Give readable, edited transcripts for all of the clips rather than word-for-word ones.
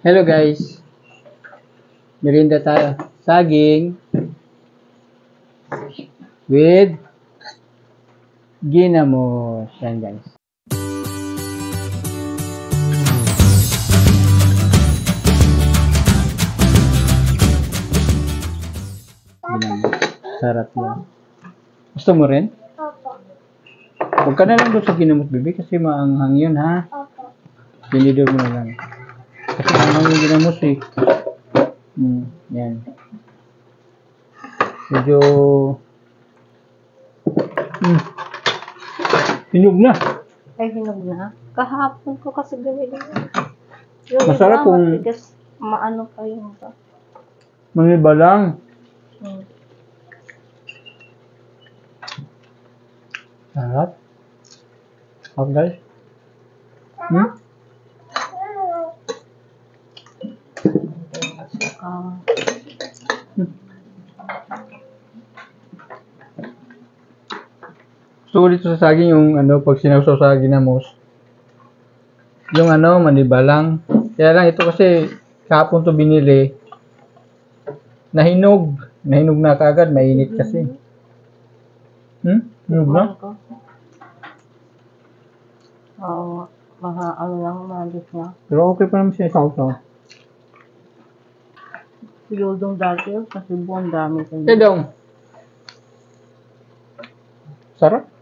Hello guys. Merienda tayo. Saging with ginamos. Yan guys. Ginamos. Sarap yan. Gusto mo rin? Opo. Huwag ka na lang doon sa ginamos, baby, kasi maanghang yun, ha? Opo. Dinidor mo na lang. Kasi maanghang yung ginamos, eh. Yan. Medyo... hinog na. Ay, hinog na. Kahapon ko kasi gawin na. Masarap kung... Matigas, maano pa yung ito. Maniba lang. Sarap. Sarap guys. So dito sa saging yung pag sinawsaw sa ginamos. Yung maniba lang. Kaya lang ito kasi kahapon to binili. Nahinog. Nahinog na kaagad, mainit kasi. Hinog na? Oo, mga lang, malis na. Pero okay pa naman siya sausaw. Siludong dati, kasi buong dami. Dong. Sarap.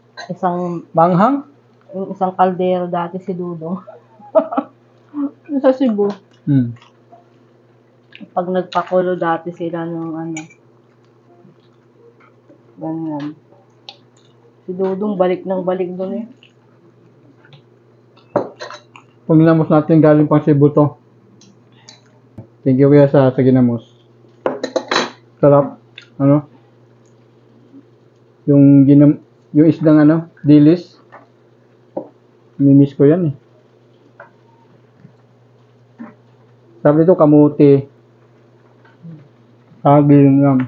Manghang? Yung isang kaldero dati si Dudong. Sa Cebu. Pag nagpakulo dati sila ng ganyan. Si Dudong balik doon eh. Pag ginamos natin galing pang Cebu to. Thank you kuya sa ginamos. Sarap. Yung isdang dilis. Mimiss ko yan eh. Sabi ito kamuti. Saging yan.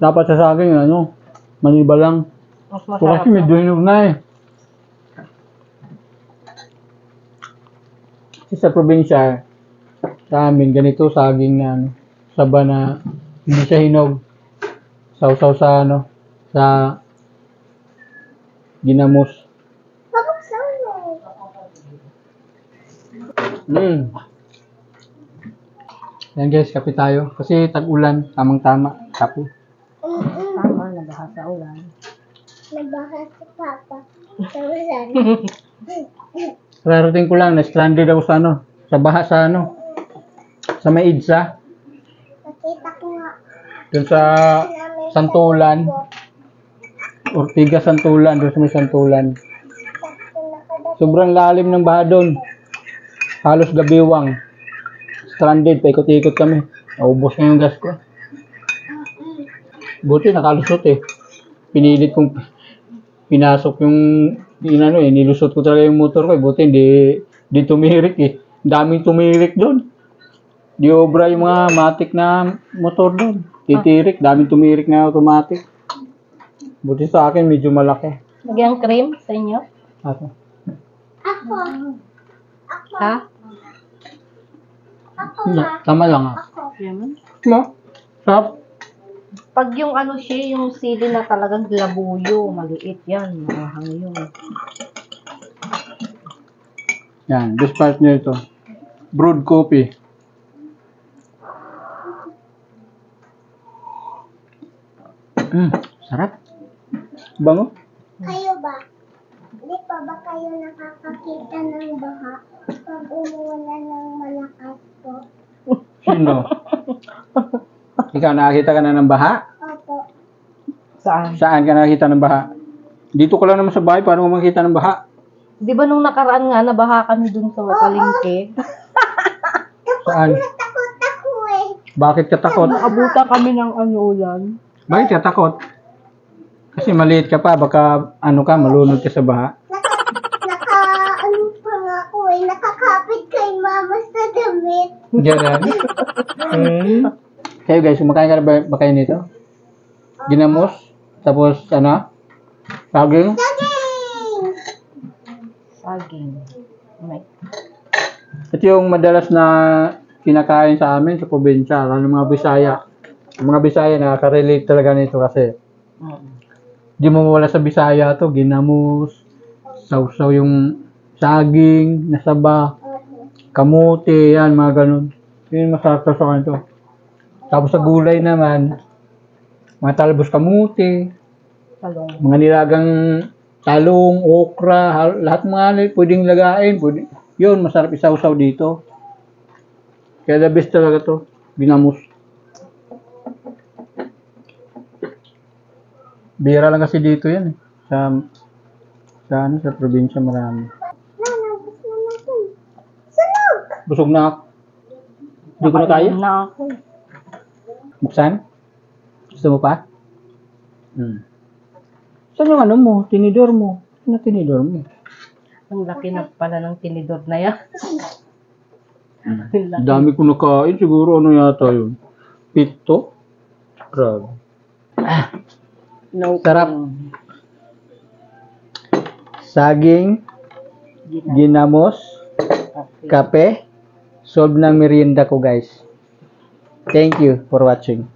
Dapat sa saging maniba lang. Mas So, masarap. kasi medyo hinog na eh. Kasi sa probinsya, sa amin, ganito saging na saba na hindi siya hinog. Sausaw sa sa ginamos. Yan guys, kape tayo. Kasi tag-ulan, tamang-tama. Kape. Tama, nabaha sa ulan. Nabaha si Papa. Sa ulan. Rarating ko lang, na-stranded ako sa sa baha sa sa may Idsa. Nakita ko nga. Doon sa Santulan. Ortiga Santulan, doon sa may Santulan. Sobrang lalim ng baha doon. Halos gabiwang. Stranded, paikot-ikot kami. Naubos na yung gas ko. Buti nakalusot eh. Pinilit kong pinasok yung nilusot ko talaga yung motor ko. Buti hindi tumirik eh. Daming tumirik doon. Di obra yung mga matik na motor doon. Titirik, daming tumirik na automatic. Buti sa akin medyo malaki. Lagyan cream sa inyo? Ako. Ako. Ha? Ako Hindi, nga. tama lang ah. Ako. Yaman. No? Sarap. Pag yung siya, yung sili na talagang labuyo, maliit yan, mahang yun. Yan, best part nyo ito. Brewed coffee. Sarap. Bango. Kayo ba? Di pa ba kayo nakakakita ng baha pag umulan ng malakas po? Sino? Ikaw nakakita ka na ng baha? Opo. Saan? Saan ka nakakita ng baha? Dito ka lang naman sa bahay, paano mo makita ng baha? Di ba nung nakaraan nga, nabaha kami dun sa palengke? Saan? Natakot ako eh. Bakit ka takot? Naabutan kami ng ulan. Bakit ka takot? Kasi maliit ka pa, baka malunod ka sa baha. Ano pa nga ako eh. Nakakapit kay mama sa damit. Ganyan. Kayo guys, kumakain ka na ba kayo nito? Ginamos? Tapos saging? Saging! Saging. Ito yung madalas na kinakain sa amin sa probinsya, lalo ng mga Bisaya. Ang mga Bisaya nakaka-relate talaga nito kasi di mo mawala sa Bisaya to, ginamos, sausaw yung saging, nasaba, kamote, yan, mga ganun. Yun yung masarap sa kanito. Tapos sa gulay naman, mga talbos kamote, Talong. mga nilagang talong, okra, lahat mga pwedeng lagain. Yun, masarap isawsaw dito. Kaya the best talaga to, ginamos. Bira lang kasi dito yan eh. Sa probinsya marami. Nanabos na natin. Sunog! Busog na ako. Hindi ko na kaya. Nakainom na ako. Buksan? Gusto mo pa? Saan yung ano mo? Tinidor mo? Ano tinidor mo? Ang laki na pala ng tinidor na yan. Ang laki. Dami ko nakain. Siguro ano yata yun? 7? Grabe. No. Sarap. Saging, ginamos, Okay. kape. Solve ng merienda ko guys. Thank you for watching.